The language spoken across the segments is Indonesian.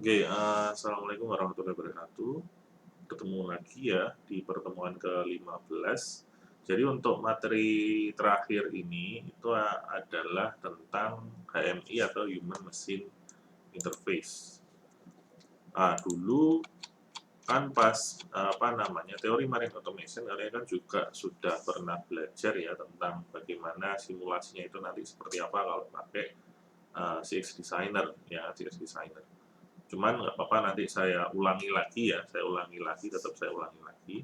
Oke, assalamualaikum warahmatullahi wabarakatuh. Ketemu lagi ya di pertemuan ke-15. Jadi untuk materi terakhir ini itu adalah tentang HMI atau Human Machine Interface. Dulu kan pas apa namanya teori marine automation kalian kan juga sudah pernah belajar ya tentang bagaimana simulasinya itu nanti seperti apa kalau pakai CX Designer ya CX Designer. Cuman nggak apa-apa nanti saya ulangi lagi ya, saya ulangi lagi, tetap saya ulangi lagi.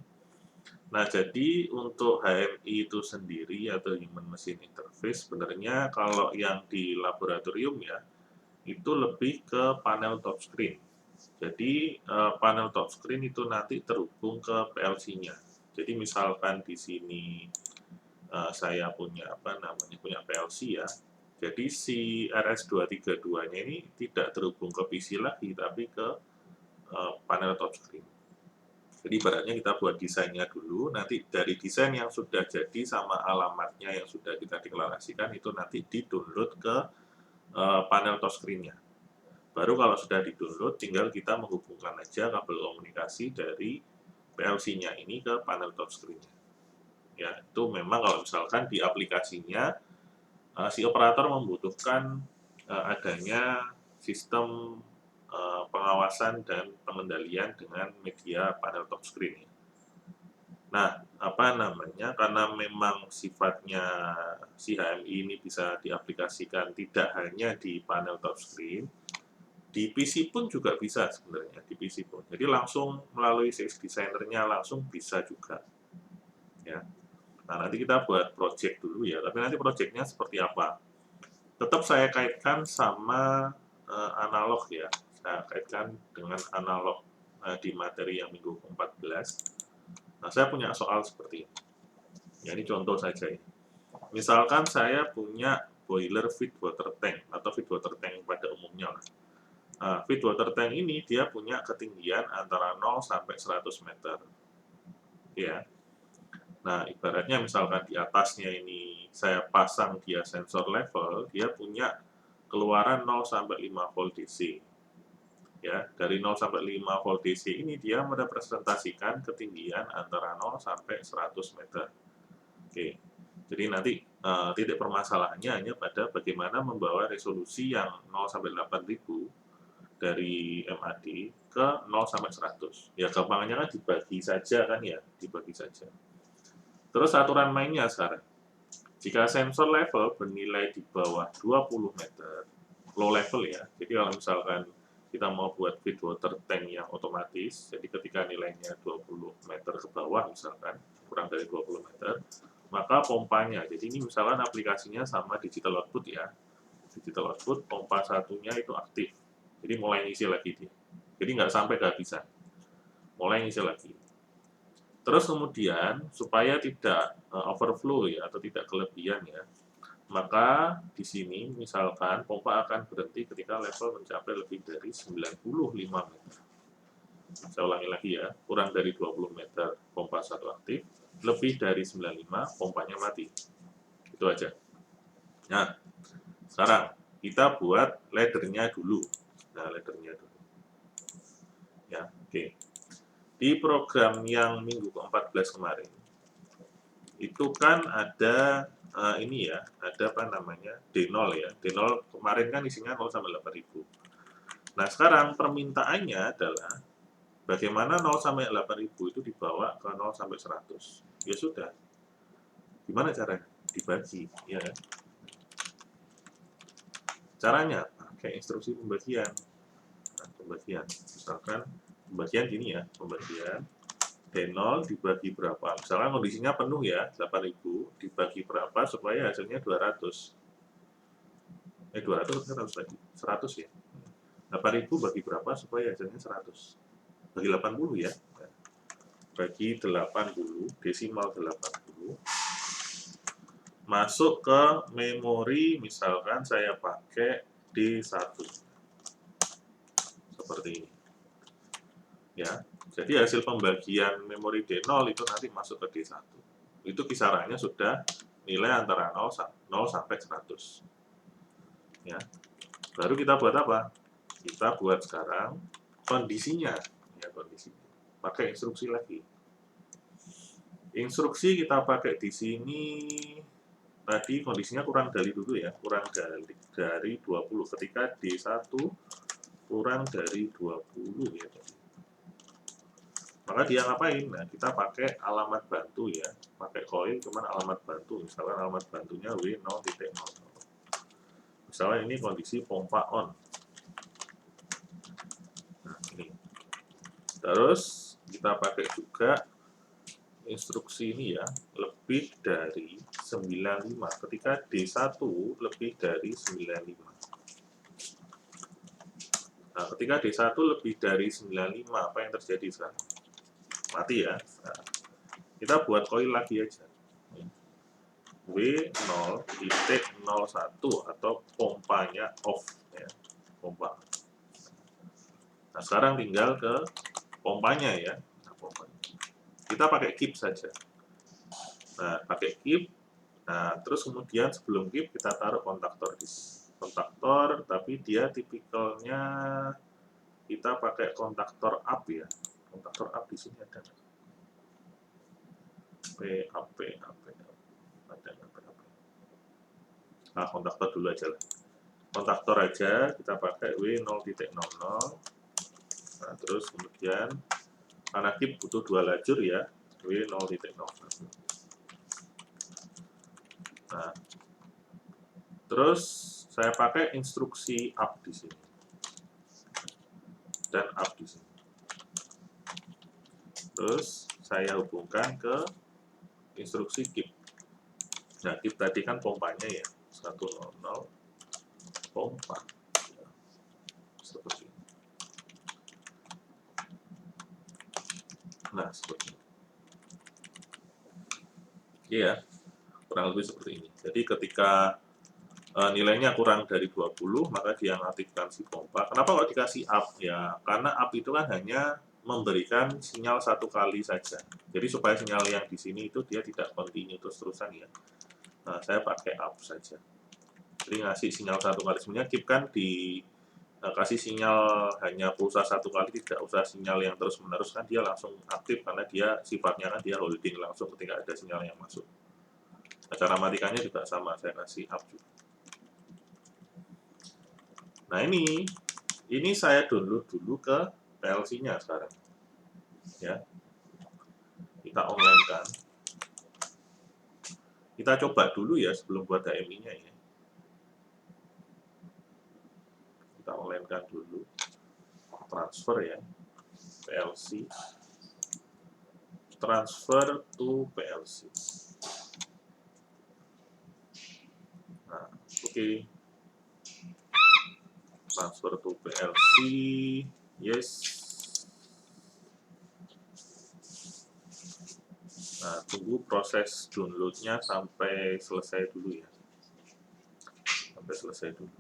Nah, jadi untuk HMI itu sendiri atau Human Machine Interface sebenarnya kalau yang di laboratorium ya, itu lebih ke panel touchscreen. Jadi panel touchscreen itu nanti terhubung ke PLC-nya. Jadi misalkan di sini saya punya apa namanya punya PLC ya. Jadi si RS232-nya ini tidak terhubung ke PC lagi, tapi ke panel touchscreen. Jadi ibaratnya kita buat desainnya dulu, nanti dari desain yang sudah jadi sama alamatnya yang sudah kita deklarasikan itu nanti di-download ke panel touchscreen-nya. Baru kalau sudah di-download, tinggal kita menghubungkan aja kabel komunikasi dari PLC-nya ini ke panel touchscreen-nya. Ya, itu memang kalau misalkan di aplikasinya si operator membutuhkan adanya sistem pengawasan dan pengendalian dengan media panel touchscreen. Nah, apa namanya? Karena memang sifatnya si HMI ini bisa diaplikasikan tidak hanya di panel touchscreen, di PC pun juga bisa sebenarnya, di PC pun. Jadi langsung melalui CX Designer-nya langsung bisa juga. Ya. Nah, nanti kita buat project dulu ya, tapi nanti projectnya seperti apa? Tetap saya kaitkan sama analog ya, saya kaitkan dengan analog di materi yang minggu ke-14. Nah, saya punya soal seperti ini. Ya, ini contoh saja ya. Misalkan saya punya boiler feed water tank atau feed water tank pada umumnya lah. Feed water tank ini dia punya ketinggian antara 0 sampai 100 meter. Ya. Nah, ibaratnya misalkan di atasnya ini saya pasang dia sensor level, dia punya keluaran 0 sampai 5 volt DC. Ya, dari 0 sampai 5 volt DC ini dia merepresentasikan ketinggian antara 0 sampai 100 meter. Oke. Jadi nanti titik permasalahannya hanya pada bagaimana membawa resolusi yang 0 sampai 8000 dari MAD ke 0 sampai 100. Ya gampangnya kan dibagi saja kan ya, dibagi saja. Terus aturan mainnya sekarang. Jika sensor level bernilai di bawah 20 meter, low level ya. Jadi kalau misalkan kita mau buat feed water tank yang otomatis, jadi ketika nilainya 20 meter ke bawah misalkan, kurang dari 20 meter, maka pompanya, jadi ini misalkan aplikasinya sama digital output ya, digital output, pompa satunya itu aktif, jadi mulai ngisi lagi dia, jadi nggak sampai kehabisan, mulai ngisi lagi. Terus kemudian supaya tidak overflow ya atau tidak kelebihan ya, maka di sini misalkan pompa akan berhenti ketika level mencapai lebih dari 95 meter. Saya ulangi lagi ya, kurang dari 20 meter pompa satu aktif, lebih dari 95 pompanya mati. Itu aja. Nah, sekarang kita buat laddernya dulu. Nah, laddernya dulu. Ya, oke. Di program yang minggu ke-14 kemarin, itu kan ada ini ya, ada apa namanya, D0 ya. D0 kemarin kan isinya 0 sampai 8000. Nah, sekarang permintaannya adalah bagaimana 0 sampai 8000 itu dibawa ke 0 sampai 100. Ya sudah. Gimana caranya? Dibagi, ya kan? Caranya pakai instruksi pembagian. Nah, pembagian. Misalkan pembagian gini ya, pembagian D0 dibagi berapa? Misalkan kondisinya penuh ya, 8000 dibagi berapa supaya hasilnya 200. 200 kan harus lagi 100 ya. 8000 bagi berapa supaya hasilnya 100. Bagi 80 ya. Bagi 80, desimal 80. Masuk ke memori, misalkan saya pakai D1. Seperti ini. Ya. Jadi hasil pembagian memori D0 itu nanti masuk ke D1. Itu kisarannya sudah nilai antara 0 sampai 100. Ya. Baru kita buat apa? Kita buat sekarang kondisinya, ya kondisinya. Pakai instruksi lagi. Instruksi kita pakai di sini. Tadi kondisinya kurang dari dulu ya, kurang dari 20. Ketika D1 kurang dari 20 ya. Maka dia ngapain? Nah, kita pakai alamat bantu ya. Pakai koin cuman alamat bantu. Misalkan alamat bantunya W0.00. Misalnya ini kondisi pompa on. Nah, ini. Terus kita pakai juga instruksi ini ya, lebih dari 95. Ketika D1 lebih dari 95. Nah, ketika D1 lebih dari 95, apa yang terjadi sekarang? Mati ya. Nah, kita buat koin lagi aja. W0.01 atau pompanya off ya. Pompa. Nah, sekarang tinggal ke pompanya ya. Nah, pompanya. Kita pakai keep saja. Nah, pakai keep. Nah, terus kemudian sebelum keep kita taruh kontaktor di kontaktor, tapi dia tipikalnya kita pakai kontaktor up ya. Kontaktor up di sini ada nggak? Nah, kontaktor dulu aja lah. Kontaktor aja kita pakai W0.00. Nah, terus kemudian karena keep butuh 2 lajur ya, W0.00. Nah, terus saya pakai instruksi up di sini dan up di sini. Terus saya hubungkan ke instruksi keep. Nah, keep tadi kan pompanya ya, 100 pompa. Ya, seperti ini. Nah, seperti ini. Iya, kurang lebih seperti ini. Jadi ketika nilainya kurang dari 20, maka dia mengaktifkan si pompa. Kenapa kok dikasih up? Ya, karena up itu kan hanya memberikan sinyal satu kali saja. Jadi supaya sinyal yang di sini itu dia tidak continue terus-terusan ya. Nah, saya pakai up saja. Jadi ngasih sinyal satu kali. Sebenarnya keep kan kasih sinyal hanya pulsa satu kali, tidak usah sinyal yang terus-menerus, kan dia langsung aktif karena dia sifatnya kan dia holding langsung ketika ada sinyal yang masuk. Nah, cara matikannya juga sama, saya kasih up juga. Nah, ini saya download dulu ke PLC-nya sekarang. Ya. Kita online kan. Kita coba dulu ya sebelum buat HMI-nya ya. Kita online kan dulu. Transfer ya. PLC. Transfer to PLC. Nah, oke. Transfer to PLC. Yes. Nah, tunggu proses downloadnya sampai selesai dulu ya. Sampai selesai dulu.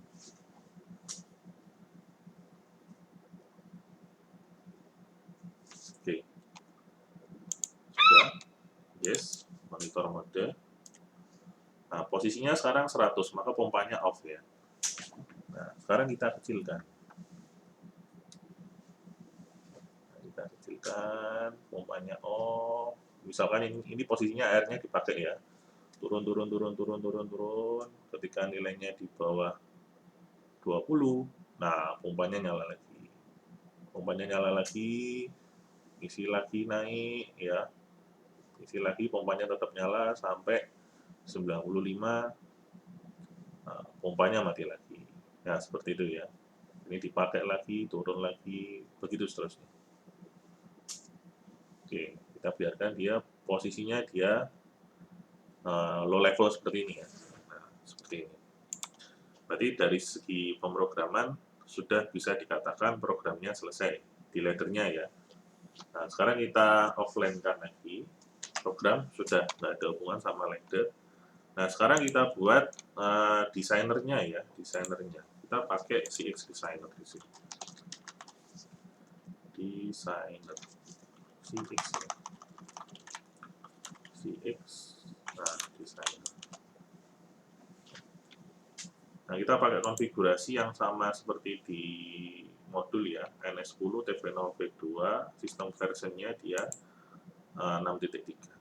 Oke. Sudah. Yes. Monitor mode. Nah, posisinya sekarang 100, maka pompanya off ya. Nah, sekarang kita kecilkan. Kita kecilkan, pompanya off. Misalkan ini posisinya airnya dipakai ya. Turun. Ketika nilainya di bawah 20, nah pompanya nyala lagi. Pompanya nyala lagi, isi lagi naik ya. Isi lagi, pompanya tetap nyala sampai 95. Nah, pompanya mati lagi. Nah, seperti itu ya. Ini dipakai lagi, turun lagi, begitu seterusnya. Oke, kita biarkan dia posisinya dia low level seperti ini ya. Nah, seperti ini. Berarti dari segi pemrograman sudah bisa dikatakan programnya selesai di laddernya ya. Nah, sekarang kita offline kan lagi. Program sudah nggak ada hubungan sama ladder. Nah, sekarang kita buat desainernya ya, desainernya. Kita pakai CX Designer di sini. Designer. CX ya. CX. Nah, designer. Nah, kita pakai konfigurasi yang sama seperti di modul ya, NS10 TP0V2, sistem versionnya dia 6.3.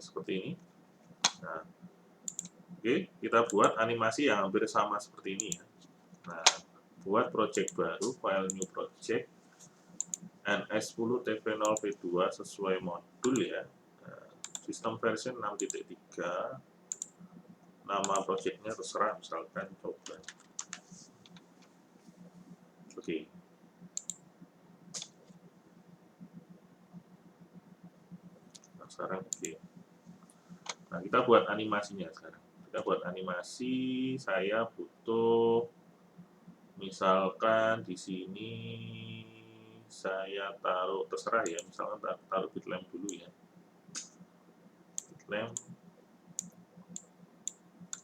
Seperti ini. Nah, oke, kita buat animasi yang hampir sama seperti ini ya. Nah, buat project baru, file new project, NS10 TP0V2 sesuai modul ya. Nah, sistem version 6.3, nama projectnya terserah, misalkan coba. Oke. Nah, sekarang oke. Nah, kita buat animasinya sekarang. Kita buat animasi, saya butuh misalkan di sini saya taruh, terserah ya, misalkan taruh bitlamp dulu ya. Bitlamp.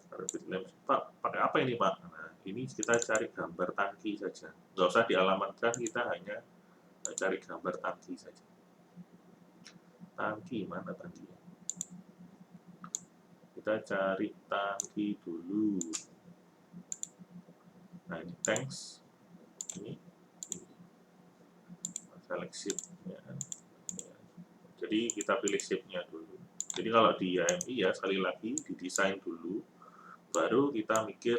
Taruh bitlamp. Pak, pakai apa ini Pak? Nah, ini kita cari gambar tangki saja. Nggak usah dialamatkan, kita hanya cari gambar tangki saja. Tangki, mana tangki? Kita cari tangki dulu. Nah, ini tanks. Ini. Select shape-nya. Jadi kita pilih shape-nya dulu. Jadi kalau di AMI ya, sekali lagi didesain dulu, baru kita mikir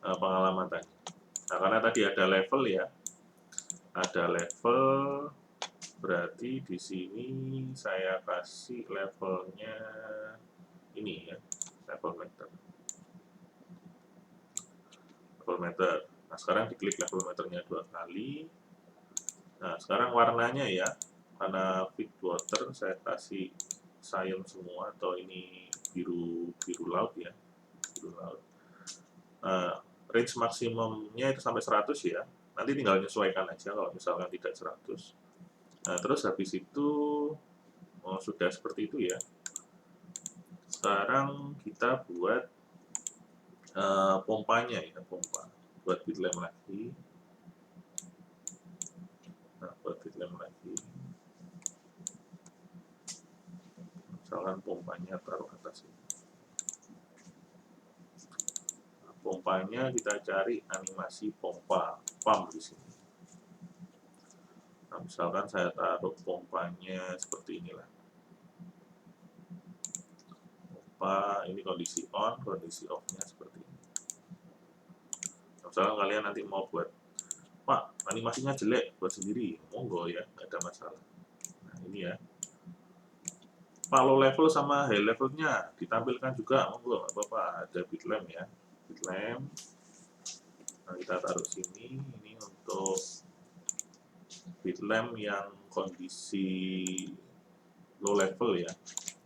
pengalamannya. Nah, karena tadi ada level ya, ada level, berarti di sini saya kasih levelnya ini ya, level meter. Level meter. Nah, sekarang diklik level meternya 2 kali. Nah, sekarang warnanya ya, karena fit water saya kasih cyan semua, atau ini biru laut ya, biru laut. Range maksimumnya itu sampai 100 ya, nanti tinggal menyesuaikan aja kalau misalkan tidak 100. Nah, terus habis itu sudah seperti itu ya. Sekarang kita buat pompanya ya, pompa. Buat bitlamp lagi. Nah, buat bitlamp lagi. Misalkan pompanya taruh atas ini. Nah, pompanya kita cari animasi pompa, pump di sini. Nah, misalkan saya taruh pompanya seperti inilah. Pompa ini kondisi on, kondisi off-nya seperti ini. Nah, misalkan kalian nanti mau buat, Pak, animasinya jelek, buat sendiri, monggo ya, nggak ada masalah. Nah, ini ya. Pak, low level sama high levelnya ditampilkan juga, monggo, nggak apa-apa. Ada bitlamp ya, bitlamp. Nah, kita taruh sini, ini untuk bitlamp yang kondisi low level ya.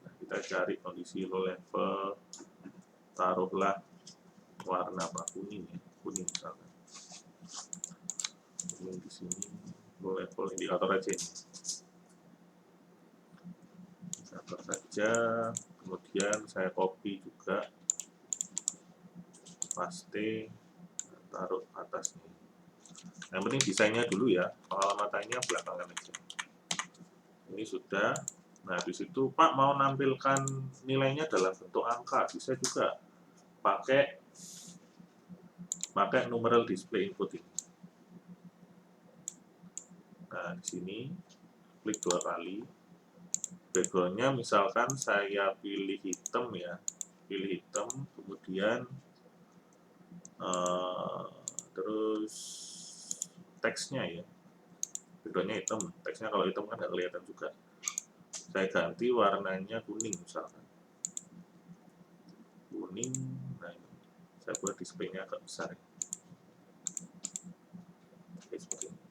Nah, kita cari kondisi low level, taruhlah warna apa, kuning ya, kuning misalkan. Kuning di sini, low level indikator aja ini. Indikator saja, kemudian saya copy juga, paste, taruh atas nih. Yang penting desainnya dulu ya, pengalamannya belakangan aja. Ini sudah. Nah, di situ Pak mau nampilkan nilainya dalam bentuk angka, bisa juga pakai numeral display input ini. Nah, di sini klik 2 kali. Backgroundnya misalkan saya pilih hitam ya, pilih hitam, kemudian terus teksnya ya, backgroundnya hitam, teksnya kalau hitam kan nggak kelihatan juga. Saya ganti warnanya kuning misalkan, kuning. Nah, ini saya buat displaynya agak besar ya. Oke, seperti ini.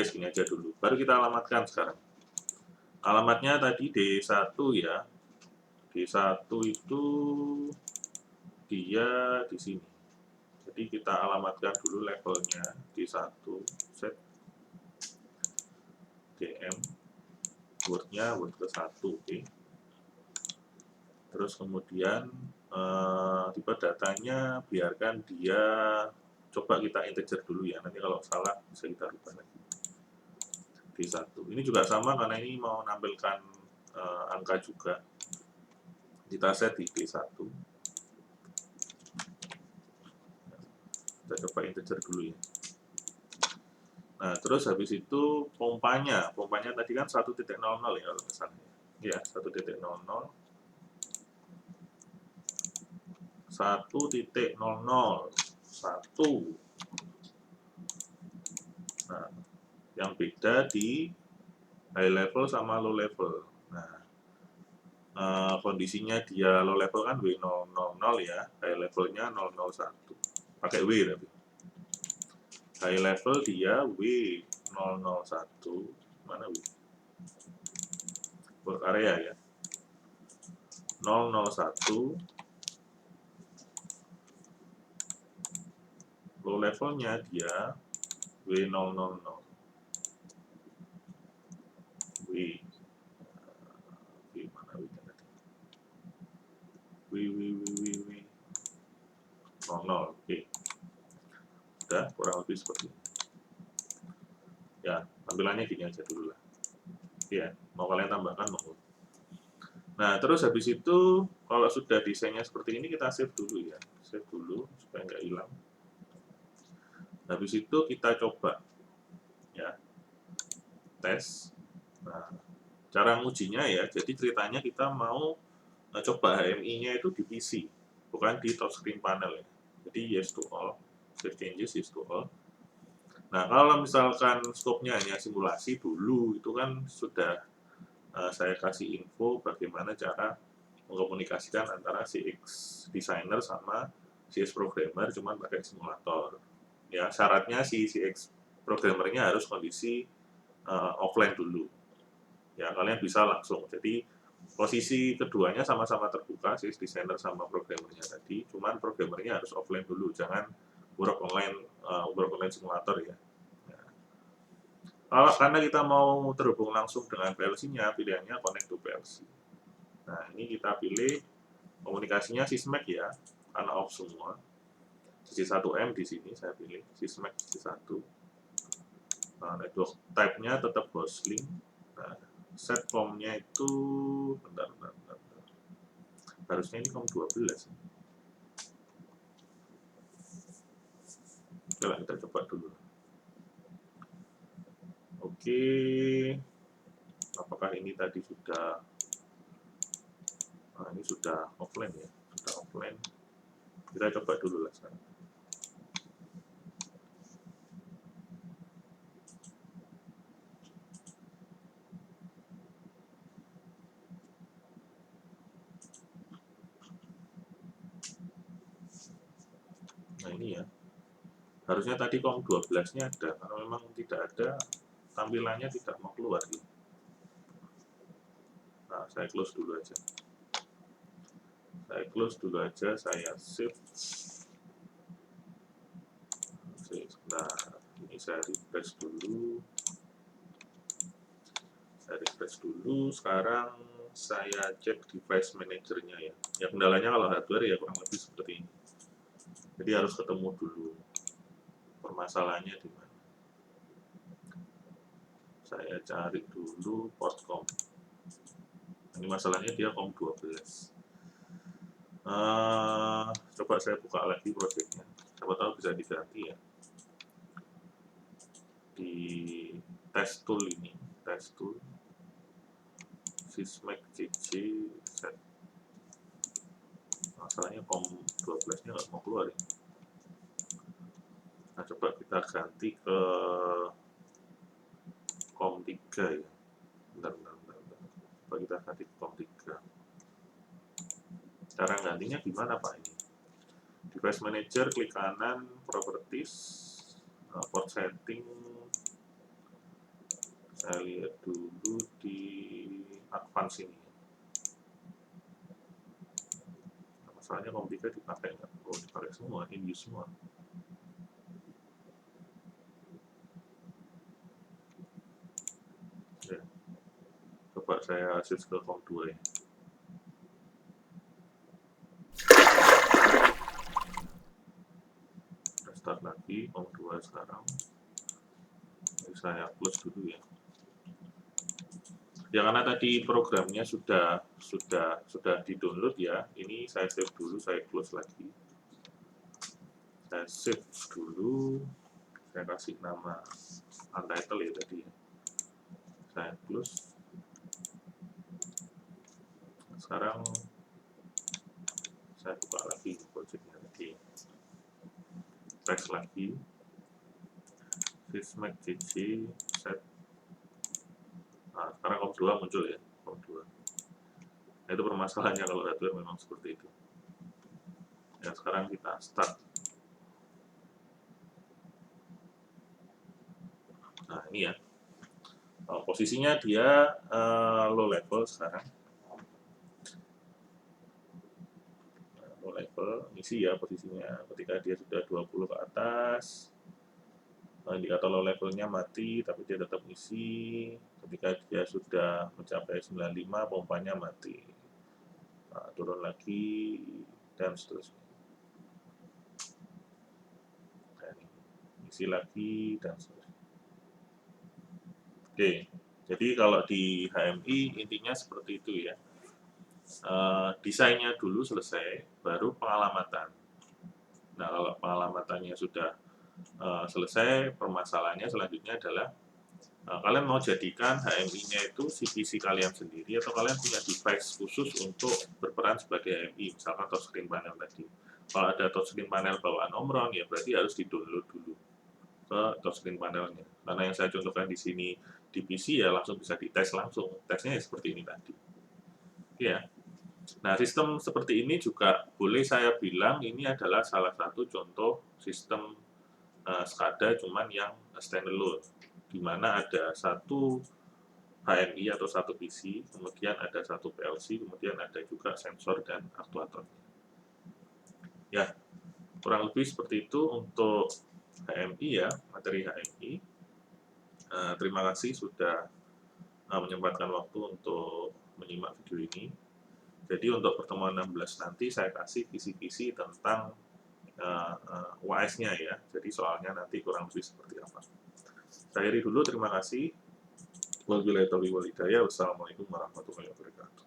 Segini aja dulu, baru kita alamatkan sekarang. Alamatnya tadi D1 ya, D1 itu dia di sini. Jadi kita alamatkan dulu levelnya D1, set DM, wordnya word ke 1, oke. Terus kemudian tipe datanya biarkan dia coba kita integer dulu ya, nanti kalau salah bisa kita rubah lagi. D1 ini juga sama karena ini mau menampilkan angka juga, kita set di D1. Kita coba integer dulu ya. Nah, terus habis itu pompanya tadi kan 1.00 ya kalau misalnya. Ya, 1.00. 1.00. Nah, yang beda di high level sama low level. Nah, kondisinya dia low level kan W000 ya, high levelnya 001. Pakai W tapi. High level dia W001, mana W? Work area ya. 001. Low levelnya dia W000. W mana W-nya tadi? W 00. Oke. Sudah kurang lebih seperti ini. Ya, tampilannya gini aja dulu lah. Ya, mau kalian tambahkan monggo. Nah, terus habis itu kalau sudah desainnya seperti ini kita save dulu ya. Save dulu supaya nggak hilang. Habis itu kita coba ya. Tes. Nah, cara ngujinya ya, jadi ceritanya kita mau coba HMI-nya itu di PC, bukan di touchscreen panel ya. Jadi yes to all, save changes yes to all. Nah, kalau misalkan scope-nya hanya simulasi dulu, itu kan sudah saya kasih info bagaimana cara mengkomunikasikan antara CX designer sama CX programmer cuman pakai simulator. Ya, syaratnya si CX programmernya harus kondisi offline dulu. Ya, kalian bisa langsung. Jadi posisi keduanya sama-sama terbuka, CX designer sama programmernya tadi. Cuman programmernya harus offline dulu, jangan work online simulator ya. Karena kita mau terhubung langsung dengan PLC-nya, pilihannya connect to PLC. Nah, ini kita pilih komunikasinya Sysmac ya, karena off semua. Sisi 1M di sini saya pilih Sysmac sisi 1. Nah, network type-nya tetap Gosling. Nah, set COM-nya itu bentar. Harusnya ini COM 12. Oke, kita coba dulu. Oke, apakah ini tadi sudah? Nah, ini sudah offline ya, sudah offline. Kita coba dulu lah sekarang. Nah, ini ya. Harusnya tadi COM 12-nya ada, karena memang tidak ada, tampilannya tidak mau keluar gitu. Nah, saya close dulu aja. Saya save. Nah, ini saya refresh dulu. Sekarang saya cek device manager-nya ya. Ya, kendalanya kalau hardware ya kurang lebih seperti ini. Jadi harus ketemu dulu permasalahannya di mana. Saya cari dulu port COM. Ini masalahnya dia COM 12. Coba saya buka lagi projectnya. Siapa tahu bisa diganti ya. Di test tool ini, test tool Sysmac CC set. Masalahnya COM 12-nya nggak mau keluar ya. Nah, coba kita ganti ke COM 3 ya. Bentar. Coba kita ganti ke COM 3. Cara gantinya gimana Pak ini? Device Manager, klik kanan, Properties, port setting. Saya lihat dulu di Advance ini. Nah, masalahnya COM 3 dipakai nggak? Oh, dipakai semua, in use semua. Ya. Coba saya switch ke COM 2 ya. Start lagi. lagi COM2 sekarang. Ini saya close dulu ya. Ya karena tadi programnya sudah di-download ya. Ini saya save dulu, saya close lagi. Saya save dulu. Saya kasih nama untitled ya tadi. Saya close. Sekarang saya buka lagi projectnya tadi. Text lagi. Sysmac CC set. Nah, sekarang COM2 muncul ya. COM2. Nah, itu permasalahannya kalau hardware memang seperti itu. Ya, sekarang kita start. Nah, ini ya. Posisinya dia low level sekarang. Low level, isi ya posisinya. Ketika dia sudah 20 ke atas, indikator low levelnya mati, tapi dia tetap isi. Ketika dia sudah mencapai 95, pompanya mati. Nah, turun lagi, dan seterusnya. Nah, isi lagi, dan seterusnya. Oke, jadi kalau di HMI intinya seperti itu ya. Desainnya dulu selesai, baru pengalamatan. Nah, kalau pengalamannya sudah selesai, permasalahannya selanjutnya adalah kalian mau jadikan HMI-nya itu CPC kalian sendiri atau kalian punya device khusus untuk berperan sebagai HMI, misalkan touchscreen panel tadi. Kalau ada touchscreen panel bawaan Omron, ya berarti harus di-download dulu ke touchscreen panelnya. Karena yang saya contohkan di sini di PC ya langsung bisa dites langsung. Tesnya ya seperti ini tadi. Ya. Nah, sistem seperti ini juga boleh saya bilang ini adalah salah satu contoh sistem SCADA cuman yang standalone, di mana ada satu HMI atau satu PC, kemudian ada satu PLC, kemudian ada juga sensor dan aktuator. Ya, kurang lebih seperti itu untuk HMI ya, materi HMI. Terima kasih sudah menyempatkan waktu untuk menyimak video ini. Jadi untuk pertemuan 16 nanti saya kasih kisi-kisi tentang UAS-nya ya. Jadi soalnya nanti kurang lebih seperti apa. Saya akhiri dulu, terima kasih. Wabillahi taufiq wal hidayah. Wassalamualaikum warahmatullahi wabarakatuh.